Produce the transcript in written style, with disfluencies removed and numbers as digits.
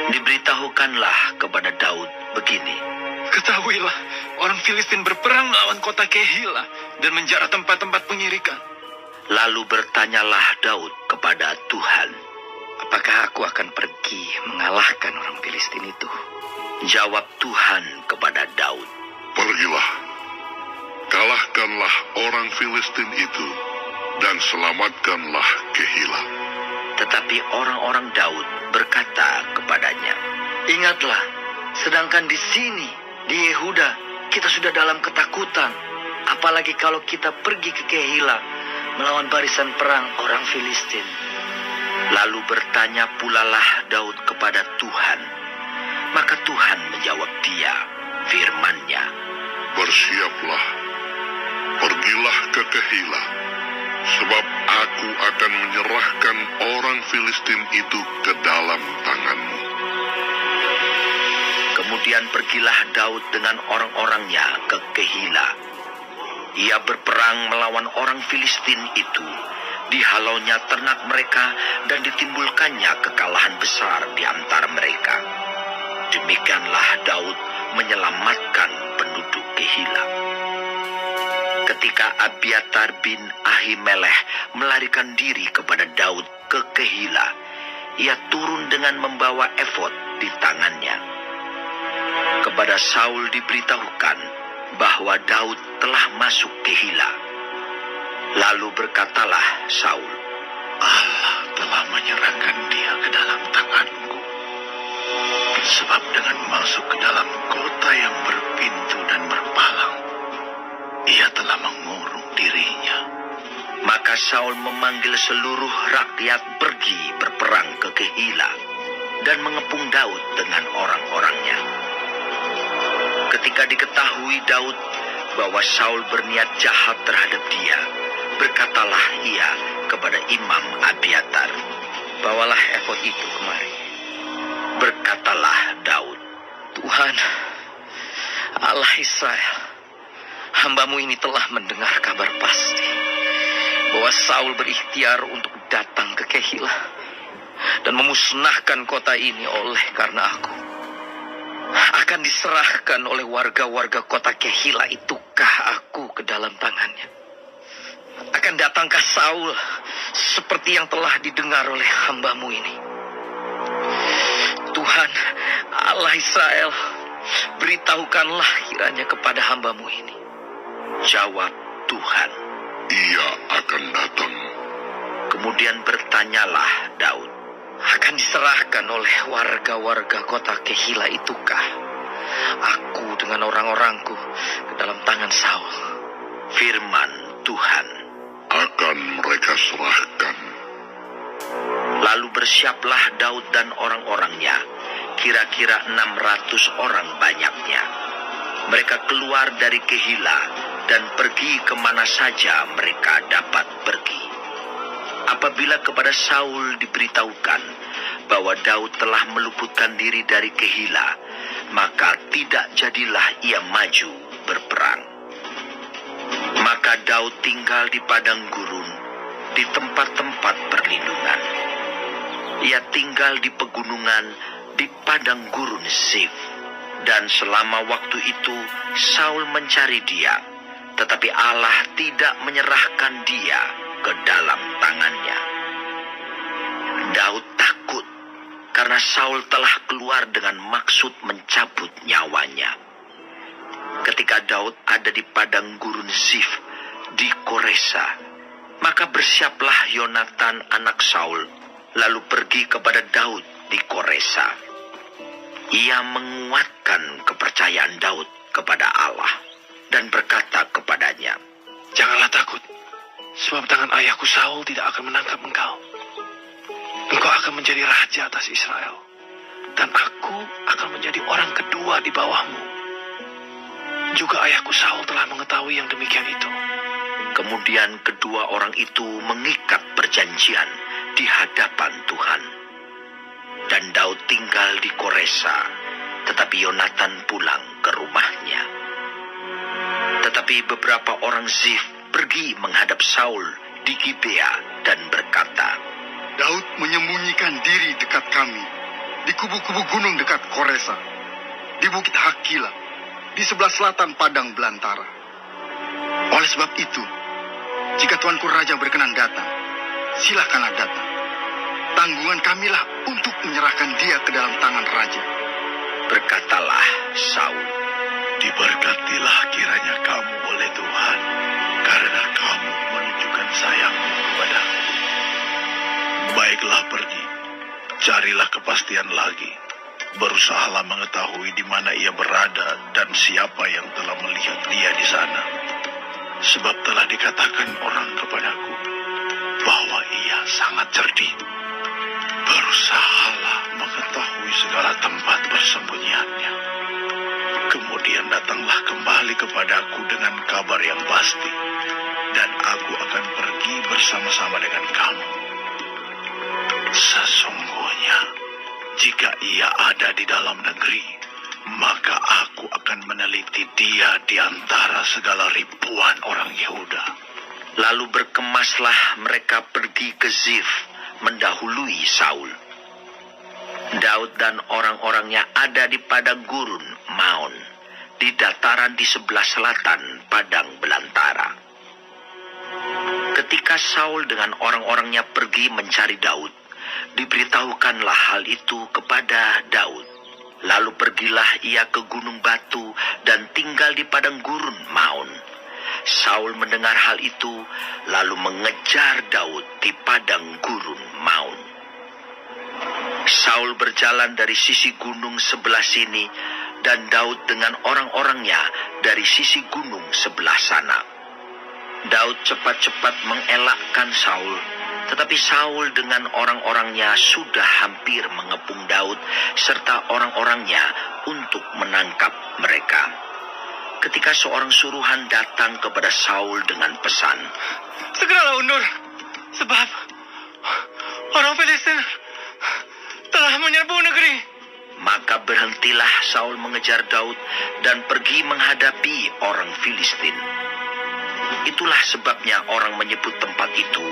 Diberitahukanlah kepada Daud begini. Ketahuilah, orang Filistin berperang melawan kota Kehila dan menjarah tempat-tempat pengirikan. Lalu bertanyalah Daud kepada Tuhan, apakah aku akan pergi mengalahkan orang Filistin itu? Jawab Tuhan kepada Daud, pergilah, kalahkanlah orang Filistin itu, dan selamatkanlah Kehila. Tetapi orang-orang Daud berkata kepadanya, ingatlah, sedangkan di sini, di Yehuda, kita sudah dalam ketakutan. Apalagi kalau kita pergi ke Kehila, melawan barisan perang orang Filistin. Lalu bertanya pulalah Daud kepada Tuhan. Maka Tuhan menjawab dia, firman-Nya, bersiaplah, pergilah ke Kehila, sebab aku akan menyerahkan orang Filistin itu ke dalam tanganmu. Kemudian pergilah Daud dengan orang-orangnya ke Kehila. Ia berperang melawan orang Filistin itu. Dihalaunya ternak mereka dan ditimbulkannya kekalahan besar di antara mereka. Demikianlah Daud menyelamatkan penduduk Kehila. Ketika Abiatar bin Ahimelech melarikan diri kepada Daud ke Kehila, ia turun dengan membawa efod di tangannya. Kepada Saul diberitahukan bahwa Daud telah masuk Kehila. Lalu berkatalah Saul, Allah telah menyerahkan dia ke dalam tanganku. Sebab dengan masuk ke dalam kota yang berpintu dan berpalang, ia telah mengurung dirinya. Maka Saul memanggil seluruh rakyat pergi berperang ke Kehila dan mengepung Daud dengan orang-orangnya. Ketika diketahui Daud bahwa Saul berniat jahat terhadap dia, berkatalah ia kepada Imam Abiatar, bawalah efod itu kemari. Berkatalah Daud, Tuhan, Allah Israel, hamba-Mu ini telah mendengar kabar pasti bahwa Saul berikhtiar untuk datang ke Kehila dan memusnahkan kota ini oleh karena aku. Akan diserahkan oleh warga-warga kota Kehila itukah aku ke dalam tangannya? Akan datangkah Saul seperti yang telah didengar oleh hamba-Mu ini? Tuhan, Allah Israel, beritahukanlah kiranya kepada hamba-Mu ini. jawab Tuhan, Ia akan datang. kemudian bertanyalah Daud, akan diserahkan oleh warga-warga kota Kehila itukah aku dengan orang-orangku ke dalam tangan Saul? firman Tuhan. Akan mereka serahkan. Lalu bersiaplah Daud dan orang-orangnya, kira-kira 600 orang banyaknya. Mereka keluar dari Kehila dan pergi kemana saja mereka dapat pergi. Apabila kepada Saul diberitahukan bahwa Daud telah meluputkan diri dari Kehila, maka tidak jadilah ia maju berperang. Maka Daud tinggal di padang gurun, di tempat-tempat perlindungan. Ia tinggal di pegunungan, di padang gurun Zif. Dan selama waktu itu Saul mencari dia, tetapi Allah tidak menyerahkan dia ke dalam tangannya. Daud takut karena Saul telah keluar dengan maksud mencabut nyawanya. Ketika Daud ada di padang gurun Zif di Koresa, maka bersiaplah Yonatan anak Saul, lalu pergi kepada Daud di Koresa. Ia menguatkan kepercayaan Daud kepada Allah dan berkata kepadanya, Janganlah takut, sebab tangan ayahku Saul tidak akan menangkap engkau. Engkau akan menjadi raja atas Israel, dan aku akan menjadi orang kedua di bawahmu. Juga ayahku Saul telah mengetahui yang demikian itu. Kemudian kedua orang itu mengikat perjanjian di hadapan Tuhan. Dan Daud tinggal di Koresa, tetapi Yonatan pulang ke rumahnya. Tetapi beberapa orang Zif pergi menghadap Saul di Gibea dan berkata, Daud menyembunyikan diri dekat kami di kubu-kubu gunung dekat Koresa, di Bukit Hakila, di sebelah selatan padang belantara. Oleh sebab itu, jika Tuanku Raja berkenan datang, silakanlah datang. Tanggungan kamilah untuk menyerahkan dia ke dalam tangan Raja. Berkatalah Saul, Diberkatilah kiranya kamu oleh Tuhan, karena kamu menunjukkan sayangmu kepadaku. Baiklah pergi, carilah kepastian lagi. Berusahalah mengetahui di mana ia berada dan siapa yang telah melihat dia di sana. Sebab telah dikatakan orang kepadaku bahwa ia sangat cerdik. Berusahalah mengetahui segala tempat persembunyiannya. Kemudian datanglah kembali kepadaku dengan kabar yang pasti, dan aku akan pergi bersama-sama dengan kamu. Sesungguhnya, jika ia ada di dalam negeri, maka aku akan meneliti dia di antara segala ribuan orang Yehuda. lalu berkemaslah mereka pergi ke Zif, mendahului Saul. Daud dan orang-orangnya ada di padang gurun Maon, di dataran di sebelah selatan padang belantara. Ketika Saul dengan orang-orangnya pergi mencari Daud, diberitahukanlah hal itu kepada Daud. Lalu pergilah ia ke Gunung Batu dan tinggal di padang gurun Maon. Saul mendengar hal itu, lalu mengejar Daud di padang gurun Maon. Saul berjalan dari sisi gunung sebelah sini, dan Daud dengan orang-orangnya dari sisi gunung sebelah sana. Daud cepat-cepat mengelakkan Saul, tetapi Saul dengan orang-orangnya sudah hampir mengepung Daud serta orang-orangnya untuk menangkap mereka. Ketika seorang suruhan datang kepada Saul dengan pesan, Segeralah undur, sebab orang Filistin telah menyerbu negeri. maka berhentilah Saul mengejar Daud dan pergi menghadapi orang Filistin. Itulah sebabnya orang menyebut tempat itu